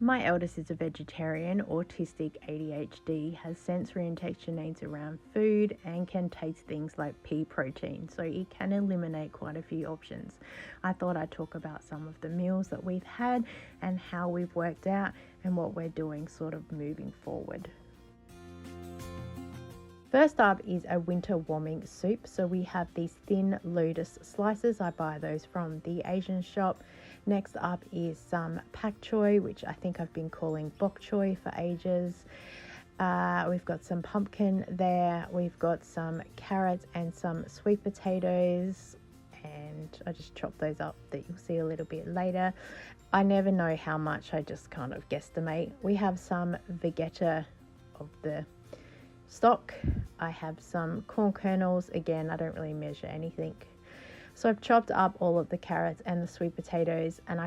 My eldest is a vegetarian, autistic, ADHD, has sensory and texture needs around food, and can taste things like pea protein, so it can eliminate quite a few options. I thought I'd talk about some of the meals that we've had and how we've worked out and what we're doing sort of moving forward. First up is a winter warming soup. So we have these thin lotus slices. I buy those from the Asian shop. Next up is some pak choy, which I think I've been calling bok choy for ages. We've got some pumpkin there. We've got some carrots and some sweet potatoes. And I just chop those up that you'll see a little bit later. I never know how much, I just kind of guesstimate. We have some vegeta of the stock. I have some corn kernels. Again, I don't really measure anything. So I've chopped up all of the carrots and the sweet potatoes, and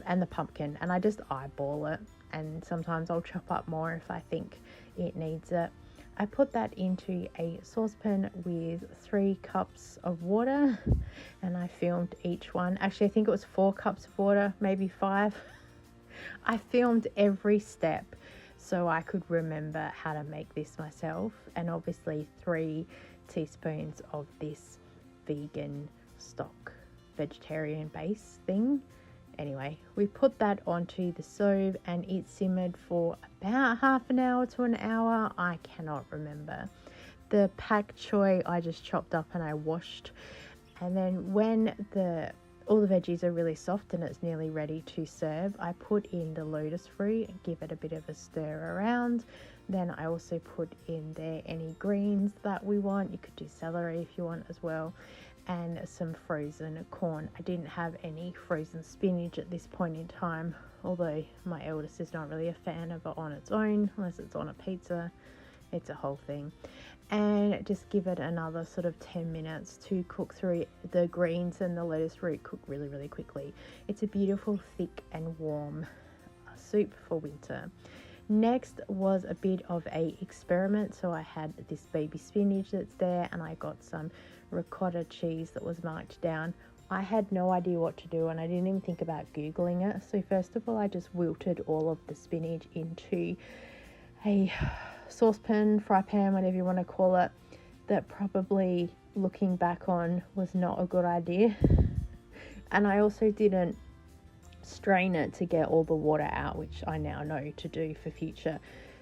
and the pumpkin, and I just eyeball it. And sometimes I'll chop up more if I think it needs it. I put that into a saucepan with 3 cups of water, and I filmed each one. Actually, I think it was 4 cups of water, maybe 5. I filmed every step so I could remember how to make this myself, and obviously 3 teaspoons of this vegan stock, vegetarian base thing. Anyway, we put that onto the stove and it simmered for about half an hour to an hour. I cannot remember. The pak choy I just chopped up and I washed, and then when all the veggies are really soft and it's nearly ready to serve, I put in the lotus fruit and give it a bit of a stir around. Then I also put in there any greens that we want. You could do celery if you want as well, and some frozen corn. I didn't have any frozen spinach at this point in time, although my eldest is not really a fan of it on its own unless it's on a pizza. It's a whole thing. And just give it another sort of 10 minutes to cook through. The greens and the lettuce root cook really, really quickly. It's a beautiful, thick and warm soup for winter. Next was a bit of a experiment. So I had this baby spinach that's there, and I got some ricotta cheese that was marked down. I had no idea what to do, and I didn't even think about Googling it. So first of all, I just wilted all of the spinach into a saucepan, fry pan, whatever you want to call it, that probably, looking back on, was not a good idea. And I also didn't strain it to get all the water out, which I now know to do for future.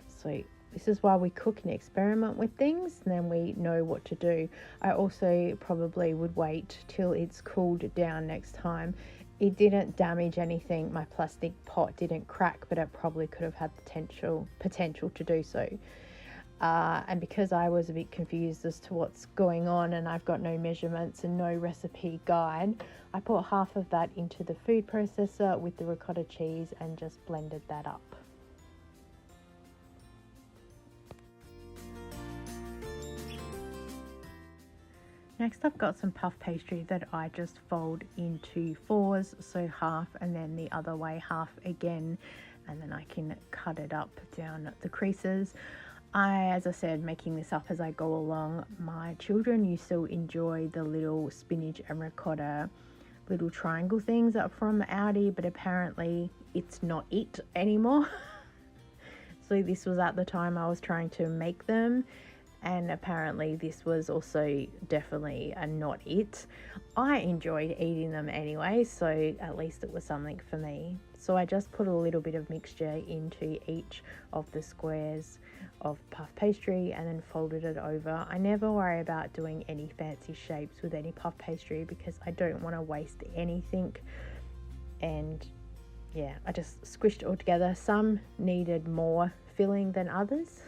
So this is why we cook and experiment with things, and then we know what to do. I also probably would wait till it's cooled down next time. It didn't damage anything. My plastic pot didn't crack, but it probably could have had potential to do so. And because I was a bit confused as to what's going on, and I've got no measurements and no recipe guide, I put half of that into the food processor with the ricotta cheese and just blended that up. Next, I've got some puff pastry that I just fold into 4s, so half and then the other way half again, and then I can cut it up down the creases. As I said, making this up as I go along. My children used to enjoy the little spinach and ricotta little triangle things up from Aldi, but apparently it's not it anymore. So this was at the time I was trying to make them, and apparently this was also definitely a not it. I enjoyed eating them anyway, so at least it was something for me. So I just put a little bit of mixture into each of the squares of puff pastry and then folded it over. I never worry about doing any fancy shapes with any puff pastry because I don't want to waste anything. And yeah, I just squished it all together. Some needed more filling than others.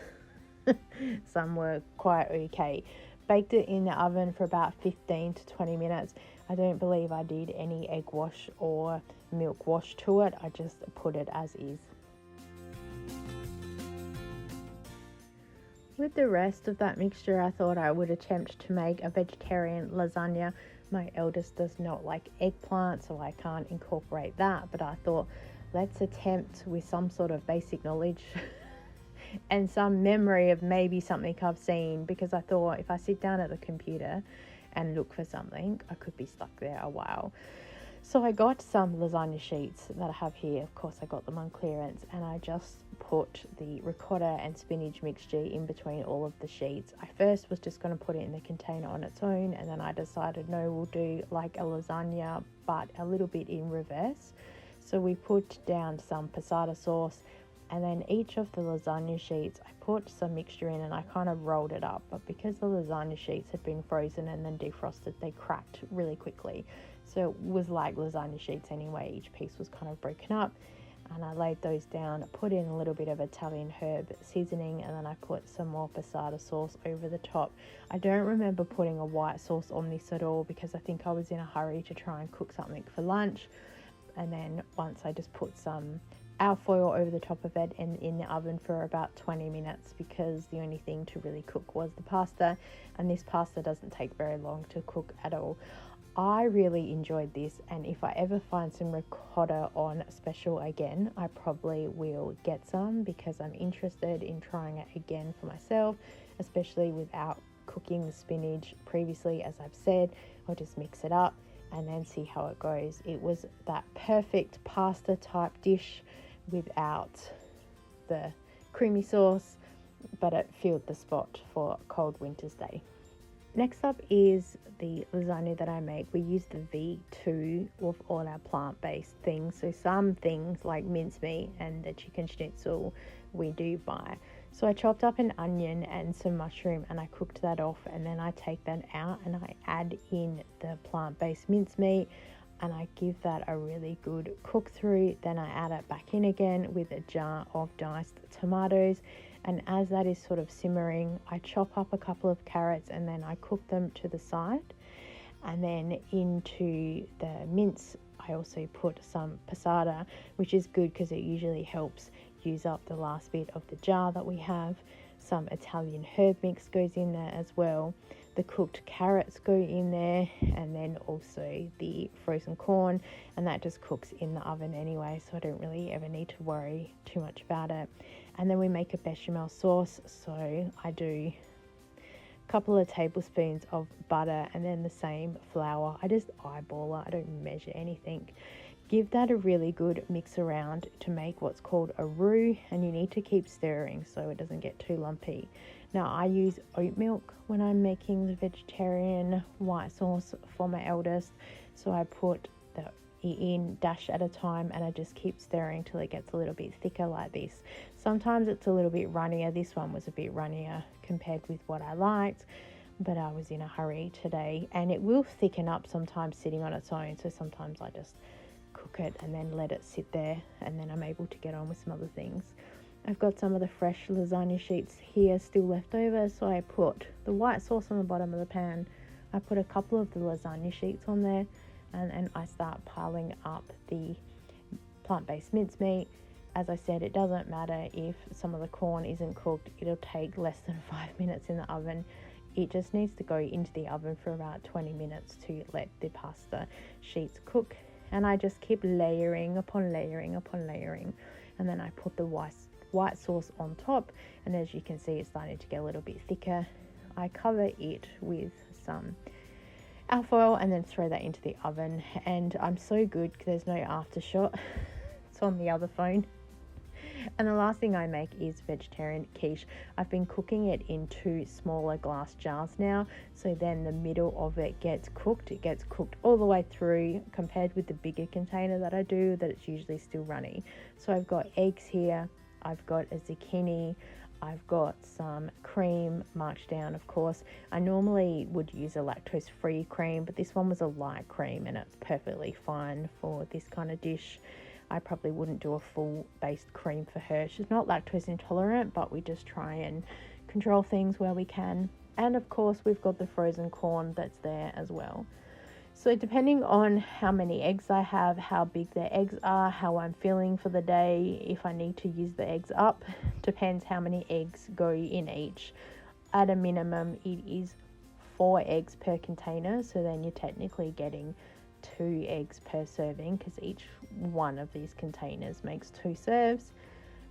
Some were quite okay. Baked it in the oven for about 15 to 20 minutes. I don't believe I did any egg wash or milk wash to it. I just put it as is. With the rest of that mixture, I thought I would attempt to make a vegetarian lasagna. My eldest does not like eggplant, so I can't incorporate that, but I thought let's attempt with some sort of basic knowledge and some memory of maybe something I've seen, because I thought if I sit down at the computer and look for something, I could be stuck there a while. So I got some lasagna sheets that I have here. Of course, I got them on clearance, and I just put the ricotta and spinach mixture in between all of the sheets. I first was just going to put it in the container on its own, and then I decided no, we'll do like a lasagna but a little bit in reverse. So we put down some passata sauce, and then each of the lasagna sheets I put some mixture in, and I kind of rolled it up, but because the lasagna sheets had been frozen and then defrosted, they cracked really quickly. So it was like lasagna sheets anyway. Each piece was kind of broken up, and I laid those down, put in a little bit of Italian herb seasoning, and then I put some more passata sauce over the top. I don't remember putting a white sauce on this at all because I think I was in a hurry to try and cook something for lunch. And then once I just put some alfoil over the top of it and in the oven for about 20 minutes, because the only thing to really cook was the pasta, and this pasta doesn't take very long to cook at all. I really enjoyed this, and if I ever find some ricotta on special again, I probably will get some because I'm interested in trying it again for myself, especially without cooking the spinach previously. As I've said, I'll just mix it up and then see how it goes. It was that perfect pasta type dish without the creamy sauce, but it filled the spot for a cold winter's day. Next up is the lasagna that I make. We use the V2 of all our plant-based things. So some things like mincemeat and the chicken schnitzel we do buy. So I chopped up an onion and some mushroom, and I cooked that off, and then I take that out and I add in the plant-based mincemeat, and I give that a really good cook through. Then I add it back in again with a jar of diced tomatoes, and as that is sort of simmering, I chop up a couple of carrots and then I cook them to the side. And then into the mince, I also put some passata, which is good because it usually helps use up the last bit of the jar that we have. Some Italian herb mix goes in there as well. The cooked carrots go in there, and then also the frozen corn, and that just cooks in the oven anyway, so I don't really ever need to worry too much about it. And then we make a bechamel sauce, so I do a couple of tablespoons of butter and then the same flour. I just eyeball it, I don't measure anything. Give that a really good mix around to make what's called a roux, and you need to keep stirring so it doesn't get too lumpy. Now I use oat milk when I'm making the vegetarian white sauce for my eldest, so I put the in dash at a time, and I just keep stirring till it gets a little bit thicker like this. Sometimes it's a little bit runnier. This one was a bit runnier compared with what I liked, but I was in a hurry today, and it will thicken up sometimes sitting on its own, so sometimes I just cook it and then let it sit there, and then I'm able to get on with some other things. I've got some of the fresh lasagna sheets here still left over, so I put the white sauce on the bottom of the pan. I put a couple of the lasagna sheets on there, and I start piling up the plant-based mincemeat. As I said, it doesn't matter if some of the corn isn't cooked. It'll take less than 5 minutes in the oven. It just needs to go into the oven for about 20 minutes to let the pasta sheets cook. And I just keep layering upon layering upon layering. And then I put the white sauce on top. And as you can see, it's starting to get a little bit thicker. I cover it with some alfoil and then throw that into the oven. And I'm so good because there's no aftershot. It's on the other phone. And the last thing I make is vegetarian quiche. I've been cooking it in 2 smaller glass jars now, so then the middle of it gets cooked. It gets cooked all the way through, compared with the bigger container that I do, that it's usually still runny. So I've got eggs here, I've got a zucchini, I've got some cream marked down, of course. I normally would use a lactose-free cream, but this one was a light cream and it's perfectly fine for this kind of dish. I probably wouldn't do a full based cream for her. She's not lactose intolerant, but we just try and control things where we can. And of course, we've got the frozen corn that's there as well. So depending on how many eggs I have, how big the eggs are, how I'm feeling for the day, if I need to use the eggs up, depends how many eggs go in each. At a minimum, it is 4 eggs per container. So then you're technically getting 2 eggs per serving, because each one of these containers makes 2 serves.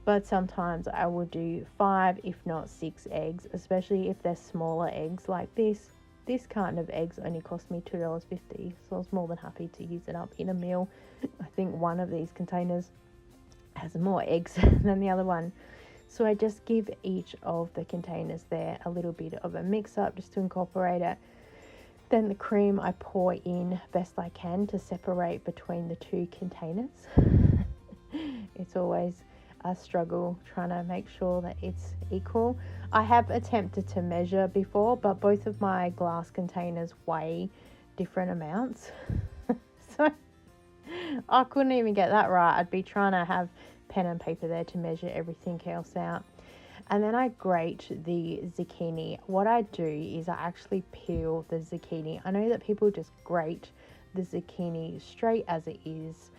But sometimes I will do 5, if not 6 eggs, especially if they're smaller eggs like this. This carton of eggs only cost me $2.50, so I was more than happy to use it up in a meal. I think one of these containers has more eggs than the other one. So I just give each of the containers there a little bit of a mix up just to incorporate it. Then the cream I pour in best I can to separate between the two containers. It's always a struggle trying to make sure that it's equal. I have attempted to measure before, but both of my glass containers weigh different amounts. So I couldn't even get that right. I'd be trying to have pen and paper there to measure everything else out. And then I grate the zucchini. What I do is I actually peel the zucchini. I know that people just grate the zucchini straight as it is,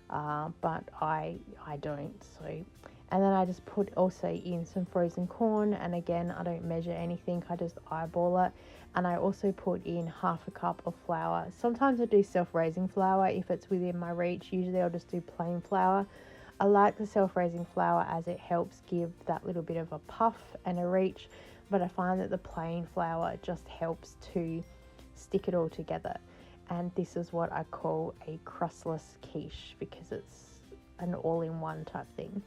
but I don't. So, and then I just put also in some frozen corn, and again I don't measure anything, I just eyeball it. And I also put in half a cup of flour. Sometimes I do self-raising flour if it's within my reach. Usually I'll just do plain flour. I like the self-raising flour as it helps give that little bit of a puff and a reach, but I find that the plain flour just helps to stick it all together. And this is what I call a crustless quiche, because it's an all-in-one type thing.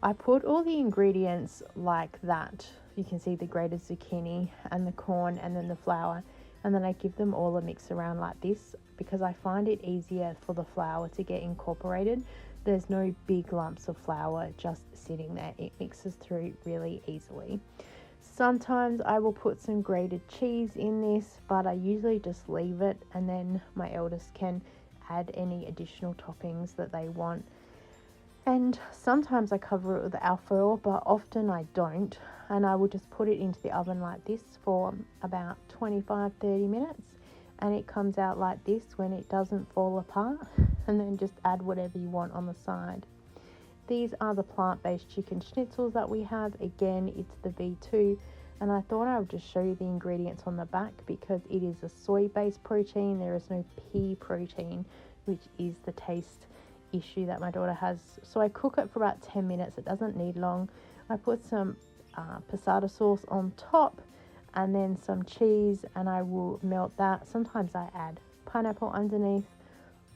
I put all the ingredients like that. You can see the grated zucchini and the corn and then the flour, and then I give them all a mix around like this because I find it easier for the flour to get incorporated. There's no big lumps of flour just sitting there. It mixes through really easily. Sometimes I will put some grated cheese in this, but I usually just leave it, and then my eldest can add any additional toppings that they want. And sometimes I cover it with alfoil, but often I don't. And I will just put it into the oven like this for about 25-30 minutes. And it comes out like this when it doesn't fall apart. And then just add whatever you want on the side. These are the plant-based chicken schnitzels that we have. Again, it's the V2. And I thought I would just show you the ingredients on the back because it is a soy-based protein. There is no pea protein, which is the taste issue that my daughter has. So I cook it for about 10 minutes. It doesn't need long. I put some passata sauce on top and then some cheese, and I will melt that. Sometimes I add pineapple underneath,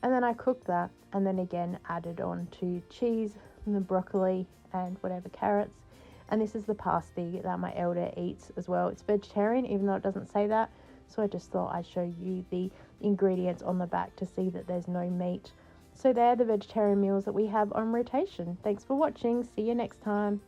and then I cook that, and then again added on to cheese and the broccoli and whatever carrots. And this is the pasty that my elder eats as well. It's vegetarian, even though it doesn't say that. So I just thought I'd show you the ingredients on the back to see that there's no meat. So they're the vegetarian meals that we have on rotation. Thanks for watching. See you next time.